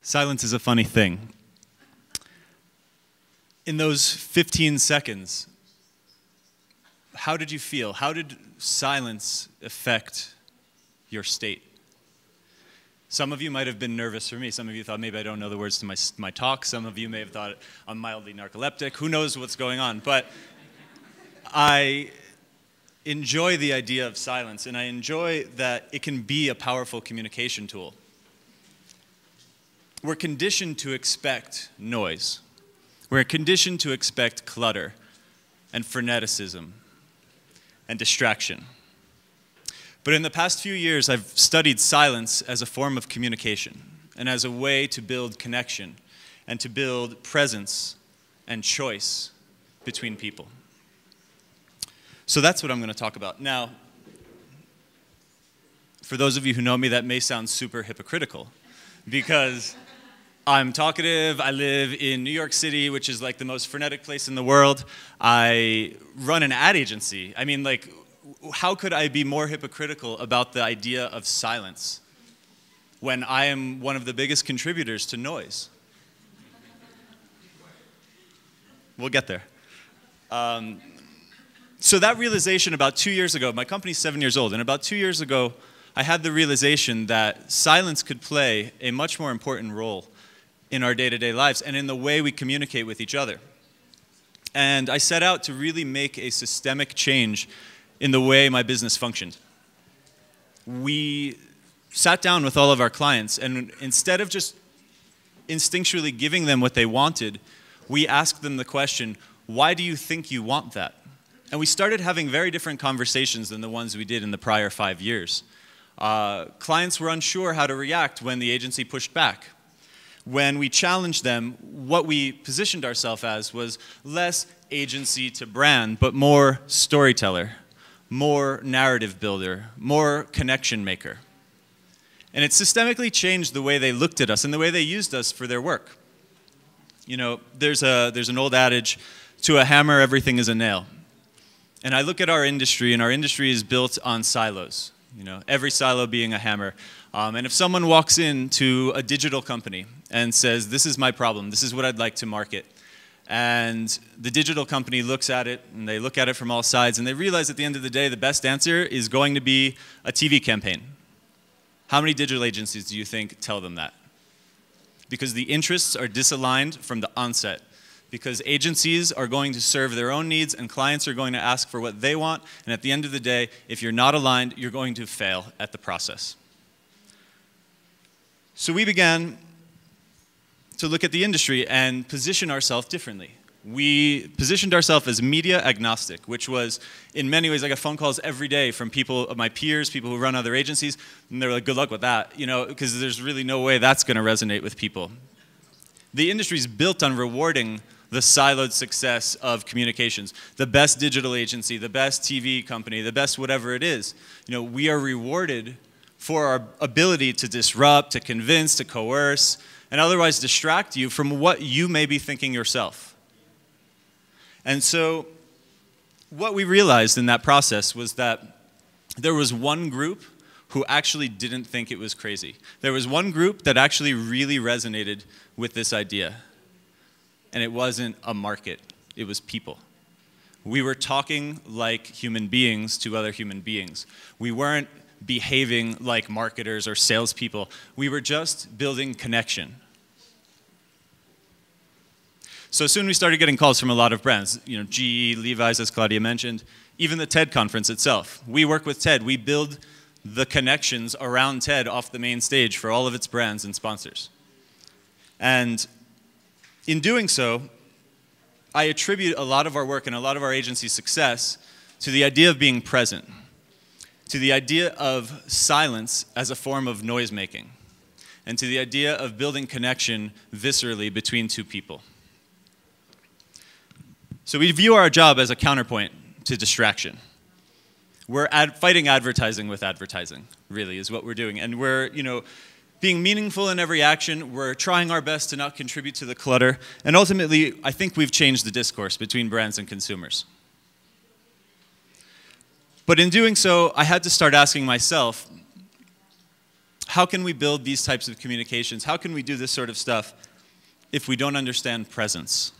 Silence is a funny thing. In those 15 seconds, how did you feel? How did silence affect your state? Some of you might have been nervous for me. Some of you thought maybe I don't know the words to my talk. Some of you may have thought I'm mildly narcoleptic. Who knows what's going on? But I enjoy the idea of silence, and I enjoy that it can be a powerful communication tool. We're conditioned to expect noise. We're conditioned to expect clutter and freneticism and distraction. But in the past few years, I've studied silence as a form of communication and as a way to build connection and to build presence and choice between people. So that's what I'm going to talk about. Now, for those of you who know me, that may sound super hypocritical because I'm talkative. I live in New York City, which is like the most frenetic place in the world. I run an ad agency. I mean, like, how could I be more hypocritical about the idea of silence when I am one of the biggest contributors to noise? We'll get there. So that realization about 2 years ago, my company's 7 years old, and about 2 years ago, I had the realization that silence could play a much more important role in our day-to-day lives and in the way we communicate with each other. And I set out to really make a systemic change in the way my business functioned. We sat down with all of our clients, and instead of just instinctually giving them what they wanted, we asked them the question, why do you think you want that? And we started having very different conversations than the ones we did in the prior 5 years. Clients were unsure how to react when the agency pushed back. When we challenged them, what we positioned ourselves as was less agency to brand, but more storyteller, more narrative builder, more connection maker. And it systemically changed the way they looked at us and the way they used us for their work. You know, there's an old adage, to a hammer, everything is a nail. And I look at our industry, and our industry is built on silos. You know, every silo being a hammer. And if someone walks into a digital company and says, this is my problem, this is what I'd like to market, and the digital company looks at it, and they look at it from all sides, and they realize at the end of the day, the best answer is going to be a TV campaign. How many digital agencies do you think tell them that? Because the interests are disaligned from the onset. Because agencies are going to serve their own needs and clients are going to ask for what they want, and at the end of the day, if you're not aligned, you're going to fail at the process. So we began to look at the industry and position ourselves differently. We positioned ourselves as media agnostic, which was in many ways, I got phone calls every day from people, my peers, people who run other agencies, and they're like, good luck with that, you know, because there's really no way that's going to resonate with people. The industry is built on rewarding the siloed success of communications. The best digital agency, the best TV company, the best whatever it is. You know, we are rewarded for our ability to disrupt, to convince, to coerce, and otherwise distract you from what you may be thinking yourself. And so what we realized in that process was that there was one group who actually didn't think it was crazy. There was one group that actually really resonated with this idea. And it wasn't a market, it was people. We were talking like human beings to other human beings. We weren't behaving like marketers or salespeople. We were just building connection. So soon we started getting calls from a lot of brands. You know, GE, Levi's, as Claudia mentioned, even the TED conference itself. We work with TED. We build the connections around TED off the main stage for all of its brands and sponsors. And in doing so, I attribute a lot of our work and a lot of our agency's success to the idea of being present, to the idea of silence as a form of noise making, and to the idea of building connection viscerally between two people. So we view our job as a counterpoint to distraction. We're fighting advertising with advertising, really, is what we're doing. And we're, you know, being meaningful in every action. We're trying our best to not contribute to the clutter. And ultimately, I think we've changed the discourse between brands and consumers. But in doing so, I had to start asking myself, How can we build these types of communications? How can we do this sort of stuff if we don't understand presence?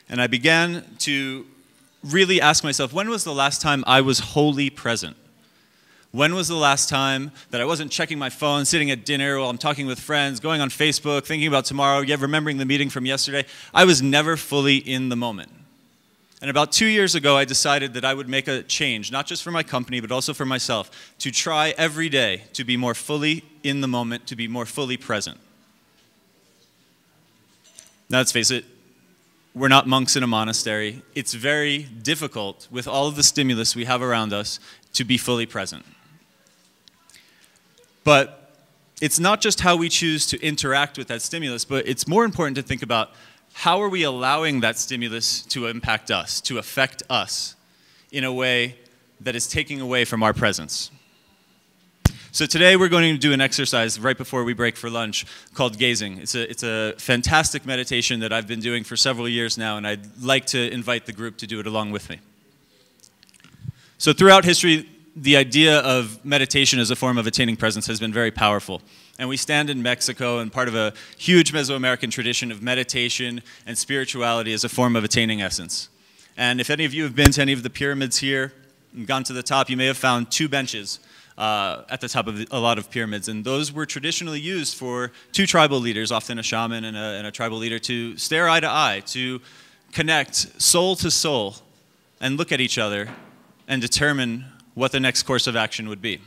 And I began to really ask myself, when was the last time I was wholly present? When was the last time that I wasn't checking my phone, sitting at dinner while I'm talking with friends, going on Facebook, thinking about tomorrow, remembering the meeting from yesterday? I was never fully in the moment. And about 2 years ago, I decided that I would make a change, not just for my company, but also for myself, to try every day to be more fully in the moment, to be more fully present. Now, let's face it, we're not monks in a monastery. It's very difficult, with all of the stimulus we have around us, to be fully present. But it's not just how we choose to interact with that stimulus, but it's more important to think about how are we allowing that stimulus to impact us, to affect us in a way that is taking away from our presence. So today we're going to do an exercise right before we break for lunch called gazing. It's a fantastic meditation that I've been doing for several years now, and I'd like to invite the group to do it along with me. So throughout history, the idea of meditation as a form of attaining presence has been very powerful. And we stand in Mexico and part of a huge Mesoamerican tradition of meditation and spirituality as a form of attaining essence. And if any of you have been to any of the pyramids here and gone to the top, you may have found 2 benches at the top of a lot of pyramids. And those were traditionally used for 2 tribal leaders, often a shaman and a tribal leader, to stare eye to eye, to connect soul to soul and look at each other and determine what the next course of action would be.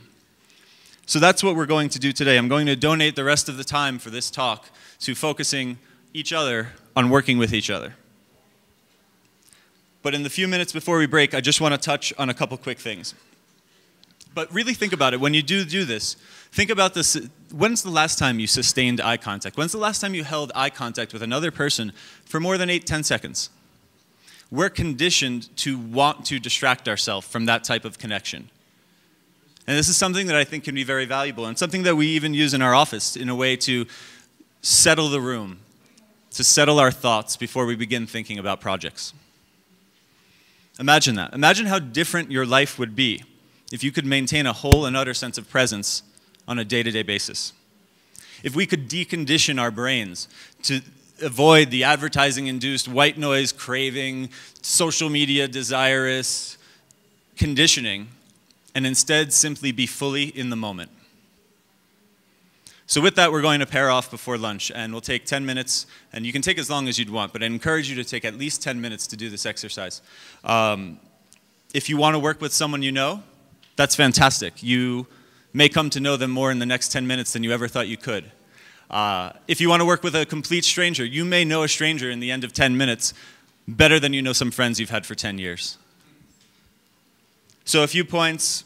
So that's what we're going to do today. I'm going to donate the rest of the time for this talk to focusing each other on working with each other. But in the few minutes before we break, I just want to touch on a couple quick things. But really think about it. When you do this, think about this. When's the last time you sustained eye contact? When's the last time you held eye contact with another person for more than 8-10 seconds? We're conditioned to want to distract ourselves from that type of connection. And this is something that I think can be very valuable, and something that we even use in our office in a way to settle the room, to settle our thoughts before we begin thinking about projects. Imagine that. Imagine how different your life would be if you could maintain a whole and utter sense of presence on a day-to-day basis. If we could decondition our brains to avoid the advertising-induced white noise craving, social media desirous conditioning, and instead simply be fully in the moment. So with that, we're going to pair off before lunch, and we'll take 10 minutes, and you can take as long as you'd want, but I encourage you to take at least 10 minutes to do this exercise. If you want to work with someone you know, that's fantastic. You may come to know them more in the next 10 minutes than you ever thought you could. If you want to work with a complete stranger, you may know a stranger in the end of 10 minutes better than you know some friends you've had for 10 years. So a few points.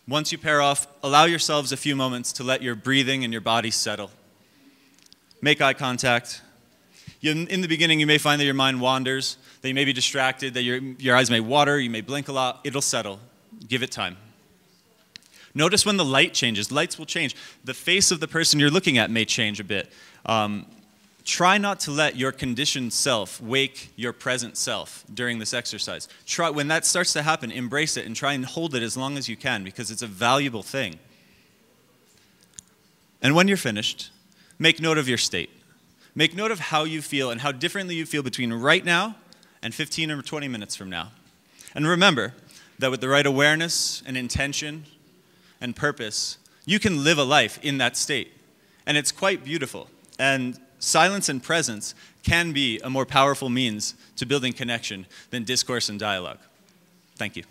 Once you pair off, allow yourselves a few moments to let your breathing and your body settle. Make eye contact. In the beginning, you may find that your mind wanders, that you may be distracted, that your eyes may water, you may blink a lot. It'll settle. Give it time. Notice when the light changes. Lights will change. The face of the person you're looking at may change a bit. Try not to let your conditioned self wake your present self during this exercise. When that starts to happen, embrace it and try and hold it as long as you can, because it's a valuable thing. And when you're finished, make note of your state. Make note of how you feel and how differently you feel between right now and 15 or 20 minutes from now. And remember that with the right awareness and intention and purpose, you can live a life in that state. And it's quite beautiful. And silence and presence can be a more powerful means to building connection than discourse and dialogue. Thank you.